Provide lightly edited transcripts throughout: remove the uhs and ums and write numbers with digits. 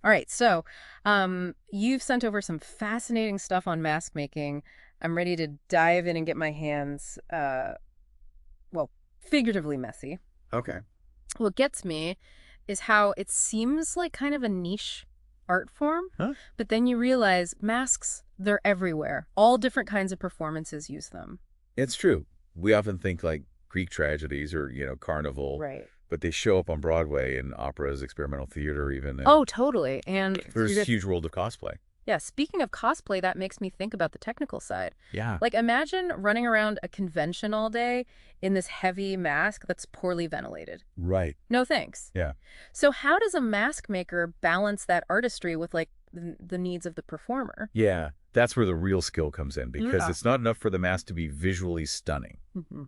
All right, so you've sent over some fascinating stuff on mask making. I'm ready to dive in and get my hands, well, figuratively messy. Okay. What gets me is how it seems like kind of a niche art form, Huh? but then you realize masks, they're everywhere. All different kinds of performances use them. It's true. We often think like Greek tragedies or, Carnival, Right. but they show up on Broadway in operas, experimental theater even. And Oh, totally. And there's a huge world of cosplay. yeah, speaking of cosplay, that makes me think about the technical side. Yeah. Like, imagine running around a convention all day in this heavy mask that's poorly ventilated. Right. No thanks. Yeah. So how does a mask maker balance that artistry with, like, the needs of the performer? Yeah. That's where the real skill comes in because Yeah. it's not enough for the mask to be visually stunning,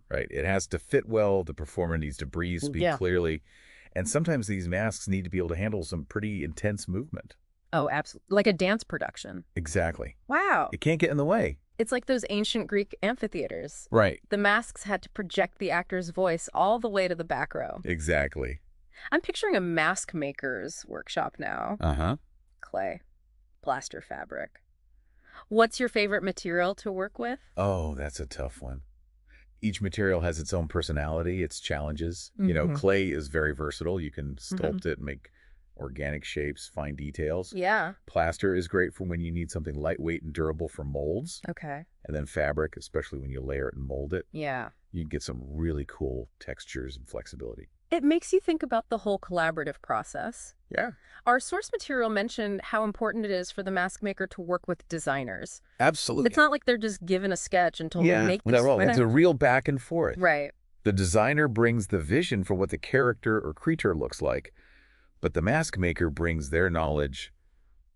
right? It has to fit well. The performer needs to breathe, speak Yeah. clearly. And sometimes these masks need to be able to handle some pretty intense movement. Oh, absolutely. Like a dance production. Exactly. Wow. It can't get in the way. It's like those ancient Greek amphitheaters. Right. The masks had to project the actor's voice all the way to the back row. Exactly. I'm picturing a mask maker's workshop now. Uh-huh. Clay, plaster fabric. What's your favorite material to work with? Oh, that's a tough one. Each material has its own personality, its challenges. Mhm. Clay is very versatile. You can sculpt it, make organic shapes, fine details. Yeah. Plaster is great for when you need something lightweight and durable for molds. Okay. And then fabric, especially when you layer it and mold it, Yeah. you can get some really cool textures and flexibility. It makes you think about the whole collaborative process. Yeah, Our source material mentioned how important it is for the mask maker to work with designers. absolutely. It's not like they're just given a sketch and told to make this. It's a real back and forth. Right. The designer brings the vision for what the character or creature looks like, but the mask maker brings their knowledge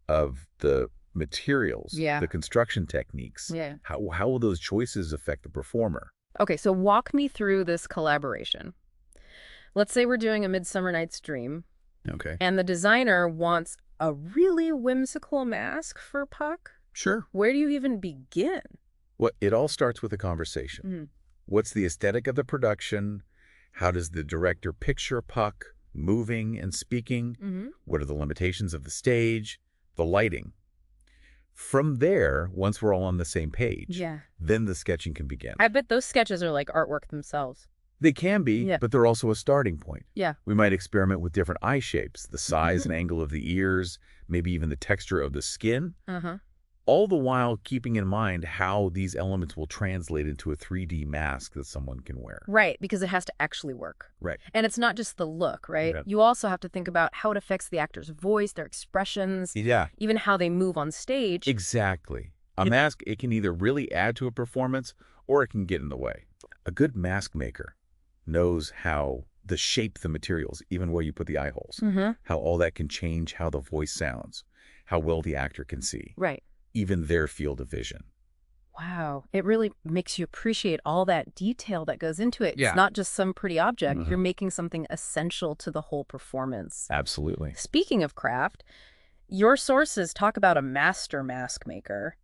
of the materials, Yeah. the construction techniques. Yeah. How will those choices affect the performer? Okay, so walk me through this collaboration. Let's say we're doing A Midsummer Night's Dream, Okay. and the designer wants a really whimsical mask for Puck. Sure. Where do you even begin? Well, it all starts with a conversation. What's the aesthetic of the production? How does the director picture Puck moving and speaking? What are the limitations of the stage? The lighting. From there, once we're all on the same page, Yeah. then the sketching can begin. I bet those sketches are like artwork themselves. They can be, Yeah. but they're also a starting point. Yeah. We might experiment with different eye shapes, the size and angle of the ears, maybe even the texture of the skin, Uh-huh. all the while keeping in mind how these elements will translate into a 3D mask that someone can wear. Right, because it has to actually work. Right. And it's not just the look, right? Yeah. You also have to think about how it affects the actor's voice, their expressions, Yeah, even how they move on stage. exactly. A mask, it can either really add to a performance or it can get in the way. A good mask maker knows how the shape the materials, even where you put the eye holes, how all that can change how the voice sounds, how well the actor can see, Right. even their field of vision. Wow. It really makes you appreciate all that detail that goes into it. Yeah. It's not just some pretty object. You're making something essential to the whole performance. Absolutely. Speaking of craft, your sources talk about a master mask maker.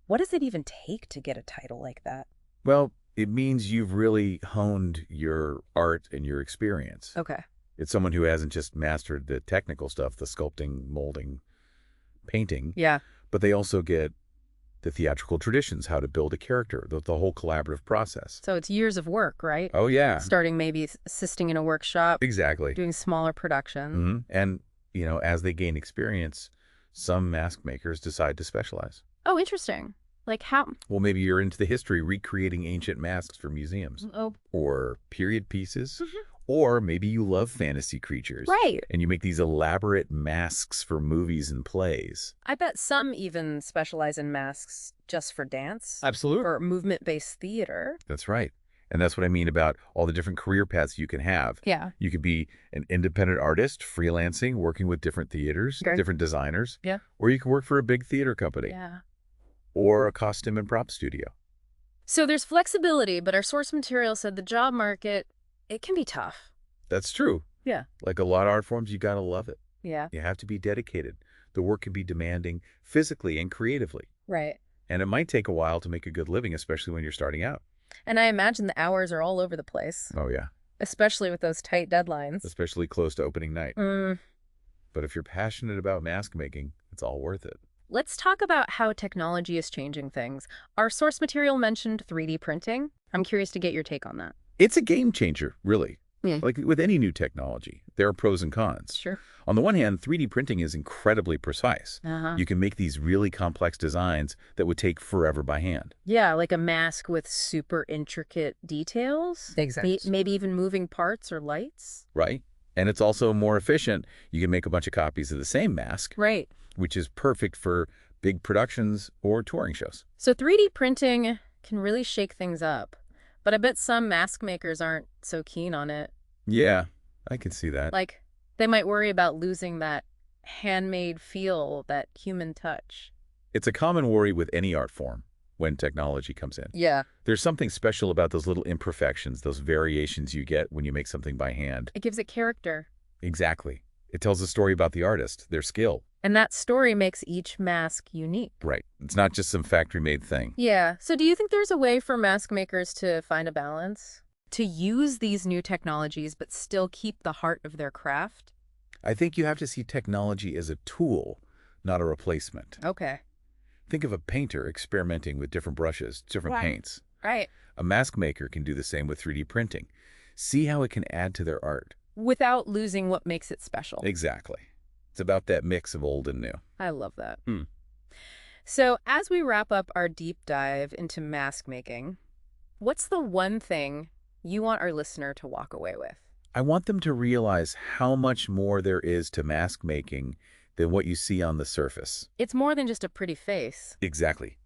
What does it even take to get a title like that? Well, it means you've really honed your art and your experience. Okay. It's someone who hasn't just mastered the technical stuff, the sculpting, molding, painting, Yeah. but they also get the theatrical traditions, how to build a character, the whole collaborative process. So it's years of work, right? Oh, yeah. Starting maybe assisting in a workshop, Exactly. doing smaller productions. And, as they gain experience, some mask makers decide to specialize. Oh, interesting. Like how? Well, maybe you're into the history, recreating ancient masks for museums Oh, or period pieces, or maybe you love fantasy creatures. right. And you make these elaborate masks for movies and plays. I bet some even specialize in masks just for dance Absolutely. or movement-based theater. That's right. And that's what I mean about all the different career paths you can have. Yeah. You could be an independent artist, freelancing, working with different theaters, Okay. different designers. Yeah. Or you can work for a big theater company Yeah. or a costume and prop studio. So there's flexibility, but our source material said the job market, it can be tough. That's true. Yeah. Like a lot of art forms, you got to love it. Yeah. You have to be dedicated. The work can be demanding physically and creatively. Right. And it might take a while to make a good living, especially when you're starting out. And I imagine the hours are all over the place, Oh, yeah. especially with those tight deadlines. Especially close to opening night. But if you're passionate about mask making, it's all worth it. Let's talk about how technology is changing things. Our source material mentioned 3D printing. I'm curious to get your take on that. It's a game changer, really. Yeah. Like with any new technology, there are pros and cons. Sure. On the one hand, 3D printing is incredibly precise. Uh-huh. You can make these really complex designs that would take forever by hand. Yeah, like a mask with super intricate details. Exactly. Maybe even moving parts or lights. Right? And it's also more efficient. You can make a bunch of copies of the same mask, Right. which is perfect for big productions or touring shows. So 3D printing can really shake things up. But I bet some mask makers aren't so keen on it. Yeah, I can see that. Like, they might worry about losing that handmade feel, that human touch. It's a common worry with any art form when technology comes in. Yeah. There's something special about those little imperfections, those variations you get when you make something by hand. It gives it character. Exactly. It tells a story about the artist, their skill. And that story makes each mask unique. Right. It's not just some factory-made thing. Yeah. So do you think there's a way for mask makers to find a balance? To use these new technologies but still keep the heart of their craft? I think you have to see technology as a tool, not a replacement. Okay. Think of a painter experimenting with different brushes, different paints. Right. A mask maker can do the same with 3D printing. See how it can add to their art. Without losing what makes it special. Exactly. It's about that mix of old and new. I love that. So as we wrap up our deep dive into mask making, what's the one thing you want our listener to walk away with? I want them to realize how much more there is to mask making than what you see on the surface. It's more than just a pretty face. Exactly.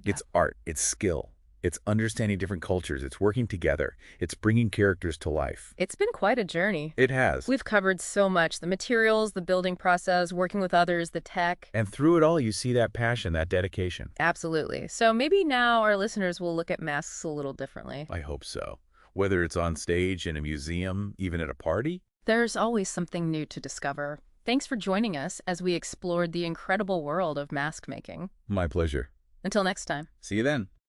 It's art. It's skill. It's understanding different cultures. It's working together. It's bringing characters to life. It's been quite a journey. It has. We've covered so much: the materials, the building process, working with others, the tech. And through it all, you see that passion, that dedication. Absolutely. So maybe now our listeners will look at masks a little differently. I hope so. Whether it's on stage, in a museum, even at a party. There's always something new to discover. Thanks for joining us as we explored the incredible world of mask making. My pleasure. Until next time. See you then.